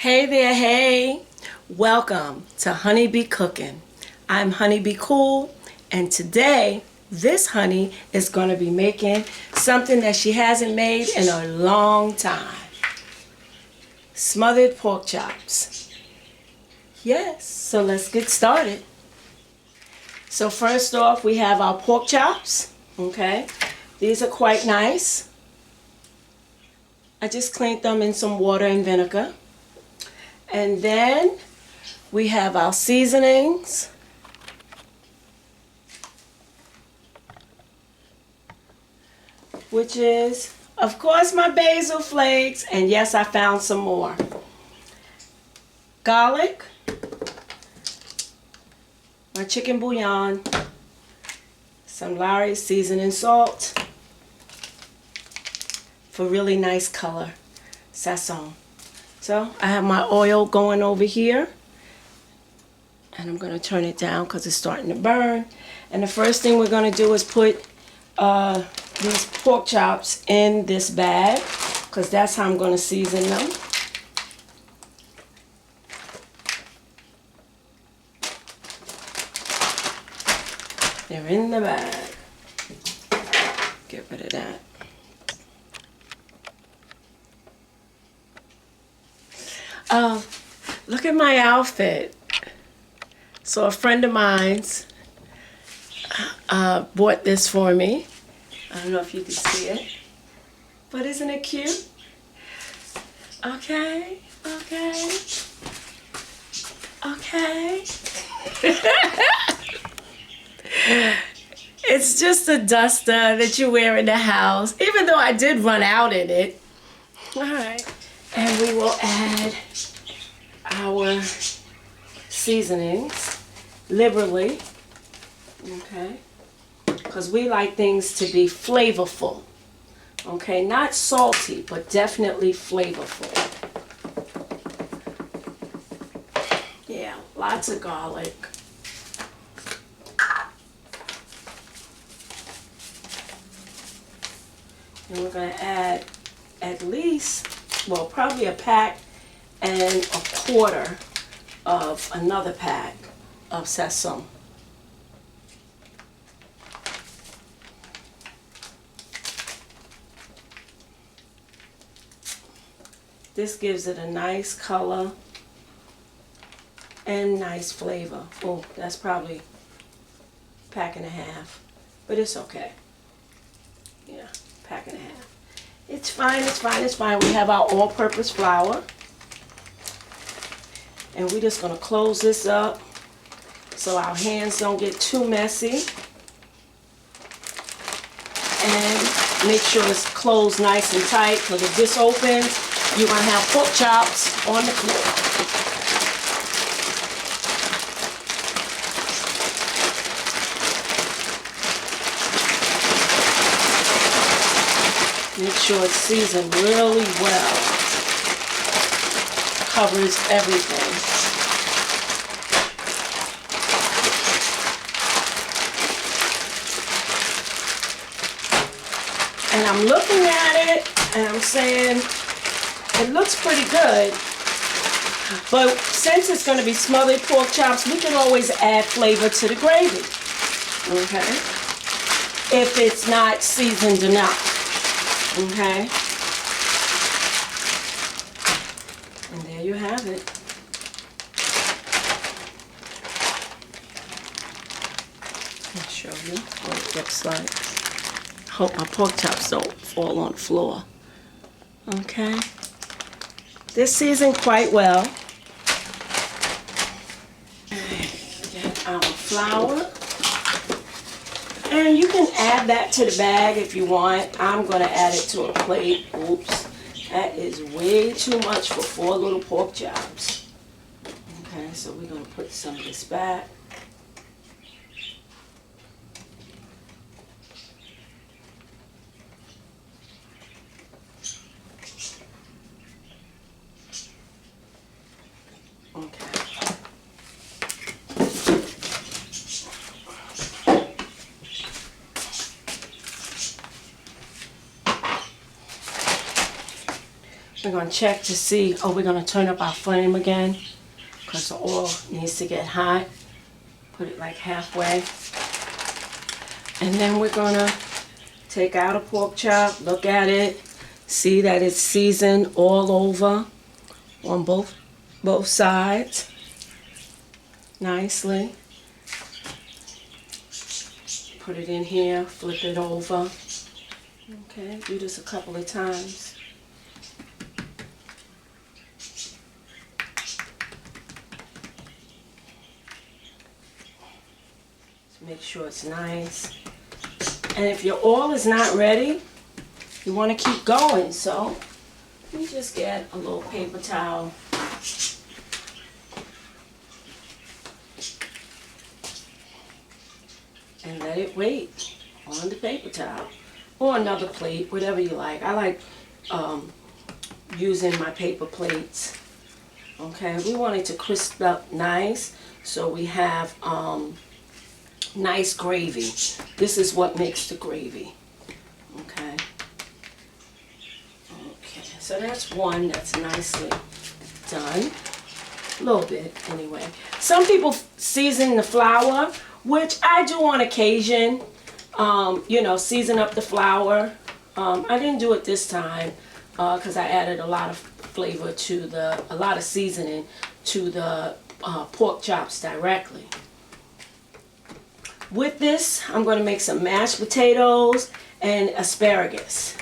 Hey there, hey! Welcome to Honeybee Cooking. I'm Honeybee Cool, and today this honey is going to be making something that she hasn't made in a long time. Smothered pork chops. Yes, so let's get started. So first off, we have our pork chops, okay? These are quite nice. I just cleaned them in some water and vinegar. And then we have our seasonings. Which is, of course, my basil flakes. And yes, I found some more. Garlic. My chicken bouillon. Some Lawry's seasoning salt. For really nice color. Sazon. So I have my oil going over here, and I'm going to turn it down because it's starting to burn. And the first thing we're going to do is put these pork chops in this bag, because that's how I'm going to season them. They're in the bag. Get rid of that. Look at my outfit. So a friend of mine's bought this for me. I don't know if you can see it, but isn't it cute? Okay, okay, okay. It's just a duster that you wear in the house, even though I did run out in it. All right, and we will add our seasonings liberally, okay, because we like things to be flavorful, okay, not salty, but definitely flavorful. Yeah, lots of garlic. And we're going to add at least, well, probably a pack and a quarter of another pack of sesame. This gives it a nice color and nice flavor. Oh, that's probably a pack and a half, but it's okay. Yeah, pack and a half. It's fine, it's fine, it's fine. We have our all-purpose flour. And we're just going to close this up so our hands don't get too messy. And make sure it's closed nice and tight, because if this opens, you're going to have pork chops on the floor. Make sure it's seasoned really well. Covers everything. And I'm looking at it and I'm saying it looks pretty good, but since it's going to be smothered pork chops, we can always add flavor to the gravy, okay, if it's not seasoned enough, okay. And there you have it. I'll show you what it looks like. Hope my pork chops don't fall on the floor. Okay. This seasoned quite well. Get our flour. And you can add that to the bag if you want. I'm going to add it to a plate. Oops. That is way too much for 4 little pork chops. Okay, so we're going to put some of this back. Okay. We're going to check to see, oh, we're going to turn up our flame again because the oil needs to get hot. Put it like halfway. And then we're going to take out a pork chop, look at it, see that it's seasoned all over on both sides nicely. Put it in here, flip it over. Okay, do this a couple of times. Make sure it's nice. And if your oil is not ready, you want to keep going. So you just get a little paper towel. And let it wait on the paper towel. Or another plate, whatever you like. I like using my paper plates. Okay, we want it to crisp up nice. So we have nice gravy. This is what makes the gravy. Okay. Okay, so that's one that's nicely done. A little bit anyway. Some people season the flour, which I do on occasion. You know, season up the flour. I didn't do it this time because I added a lot of flavor to a lot of seasoning to the pork chops directly. With this, I'm going to make some mashed potatoes and asparagus.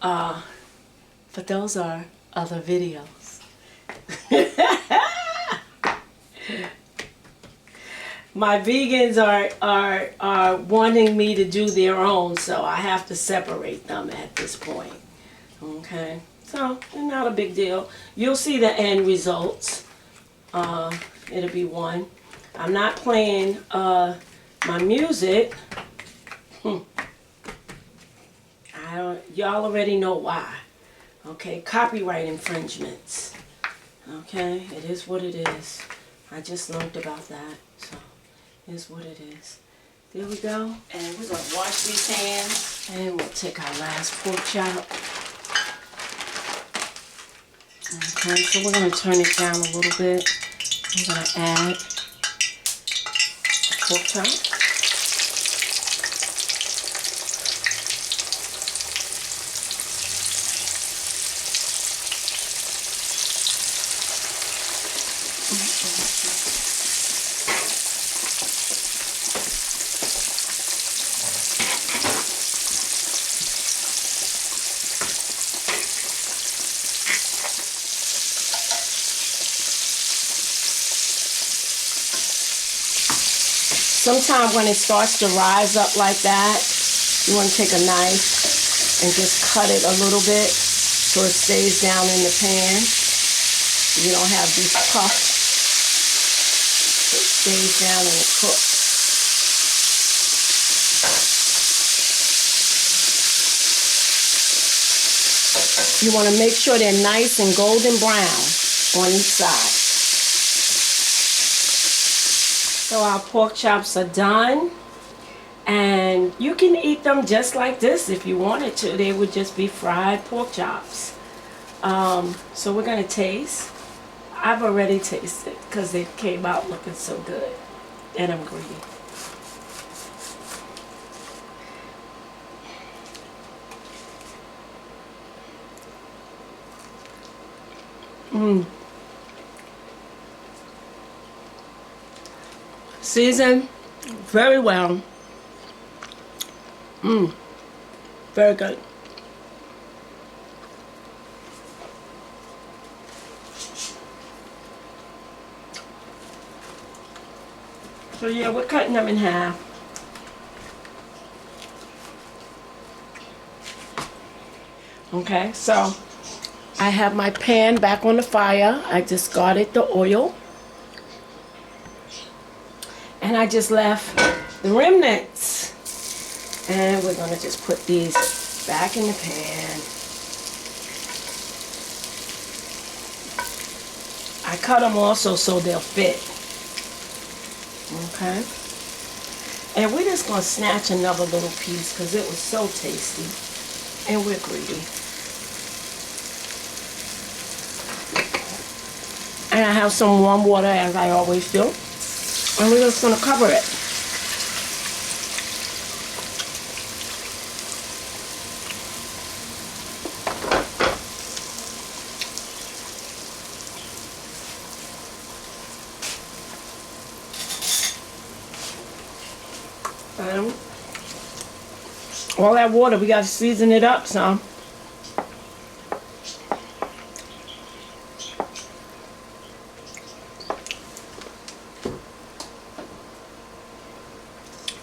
But those are other videos. My vegans are wanting me to do their own, so I have to separate them at this point. Okay, so not a big deal. You'll see the end results. It'll be one. I'm not playing my music. Y'all already know why. Okay, copyright infringements. Okay, it is what it is. I just learned about that, so it is what it is. There we go. And we're gonna wash these hands, and we'll take our last pork chop. Okay, so we're gonna turn it down a little bit. I'm gonna add the pork chop. Sometimes when it starts to rise up like that, you want to take a knife and just cut it a little bit so it stays down in the pan. You don't have these puffs. It stays down and it cooks. You want to make sure they're nice and golden brown on each side. So our pork chops are done, and you can eat them just like this if you wanted to. They would just be fried pork chops. So we're gonna taste. I've already tasted because they came out looking so good, and I'm greedy. Seasoned very well. Very good. So yeah, we're cutting them in half. Okay, so I have my pan back on the fire. I discarded the oil. And I just left the remnants. And we're going to just put these back in the pan. I cut them also so they'll fit. Okay. And we're just going to snatch another little piece because it was so tasty. And we're greedy. And I have some warm water, as I always do. And we're just going to cover it. And all that water, we got to season it up some.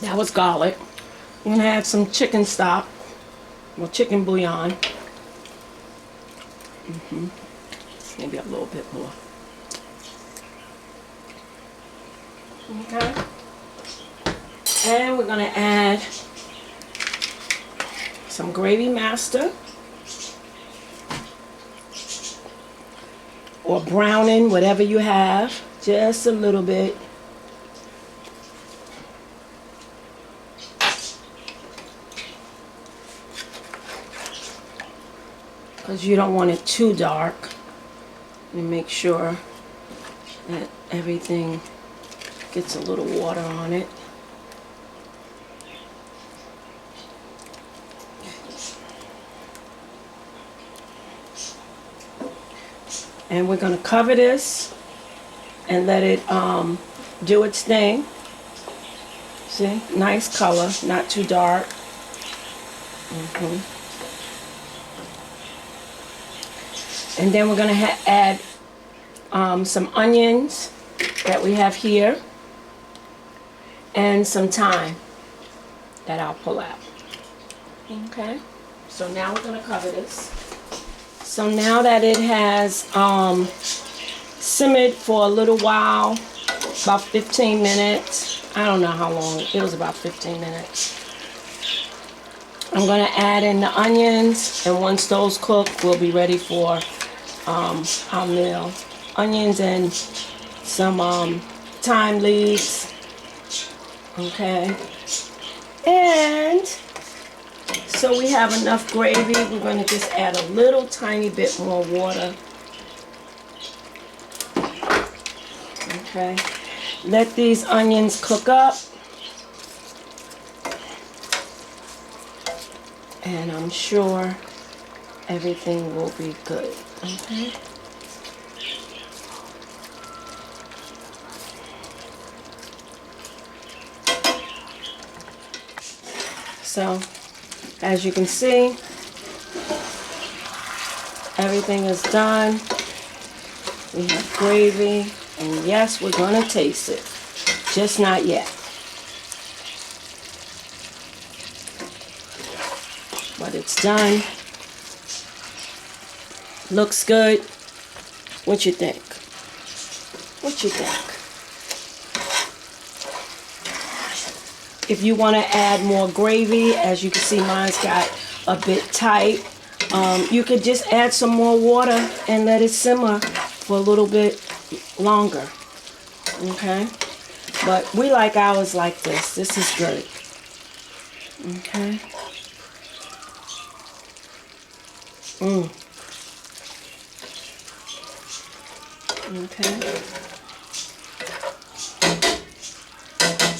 That was garlic. I'm going to add some chicken stock, or chicken bouillon. Maybe a little bit more. Okay. And we're going to add some gravy master, or browning, whatever you have, just a little bit. Because you don't want it too dark. You make sure that everything gets a little water on it. And we're going to cover this and let it do its thing. See, nice color, not too dark. And then we're going to add some onions that we have here and some thyme that I'll pull out. Okay, so now we're going to cover this. So now that it has simmered for a little while, about 15 minutes, I don't know how long, it was about 15 minutes. I'm going to add in the onions, and once those cook, we'll be ready for our meal. Onions and some thyme leaves. Okay. And so we have enough gravy. We're going to just add a little tiny bit more water. Okay. Let these onions cook up. And I'm sure everything will be good. Okay. So, as you can see, everything is done. We have gravy, and yes, we're going to taste it. Just not yet. But it's done. Looks good. What you think? What you think? If you want to add more gravy, as you can see, mine's got a bit tight. You could just add some more water and let it simmer for a little bit longer. Okay? But we like ours like this. This is good. Okay? Okay.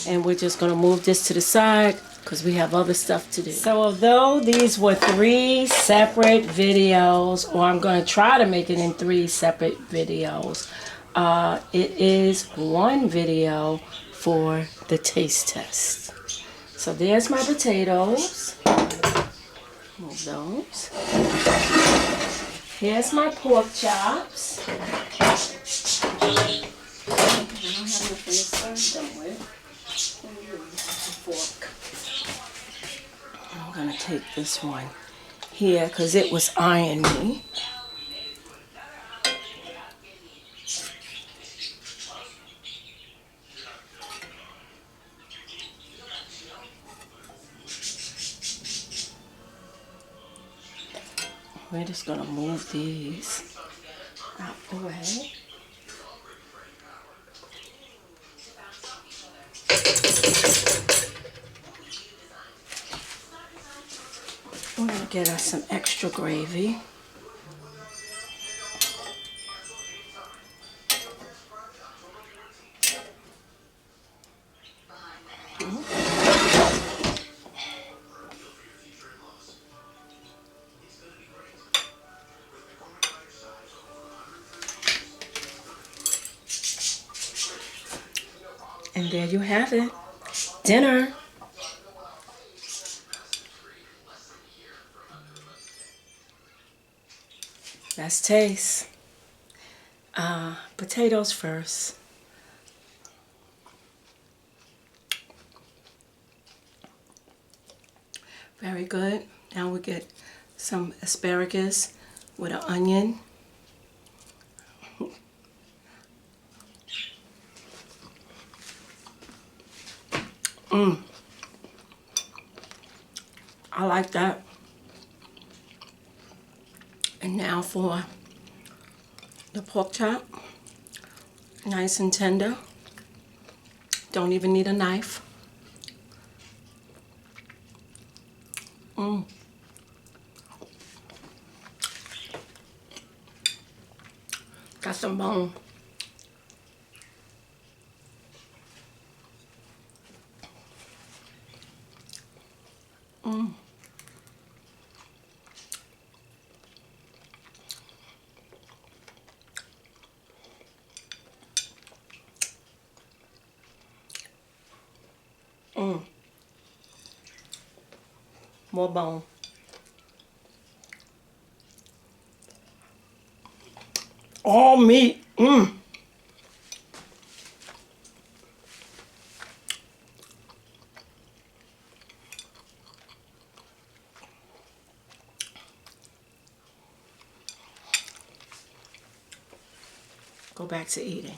And we're just going to move this to the side because we have other stuff to do. So although these were 3 separate videos, or I'm going to try to make it in 3 separate videos, it is one video for the taste test. So there's my potatoes. Move those. Here's my pork chops. I don't have nothing to serve them with. Fork. I'm gonna take this one here because it was eyeing me. We're just gonna move these out the way. We're going to get us some extra gravy. And there you have it. Dinner. Let's taste. Potatoes first. Very good. Now we get some asparagus with an onion. I like that. And now for the pork chop. Nice and tender. Don't even need a knife. Got some bone. More bone. All meat. Go back to eating.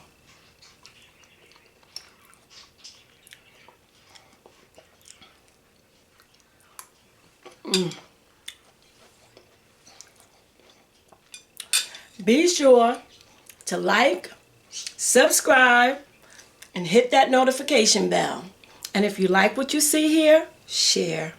Be sure to like, subscribe, and hit that notification bell. And if you like what you see here, share.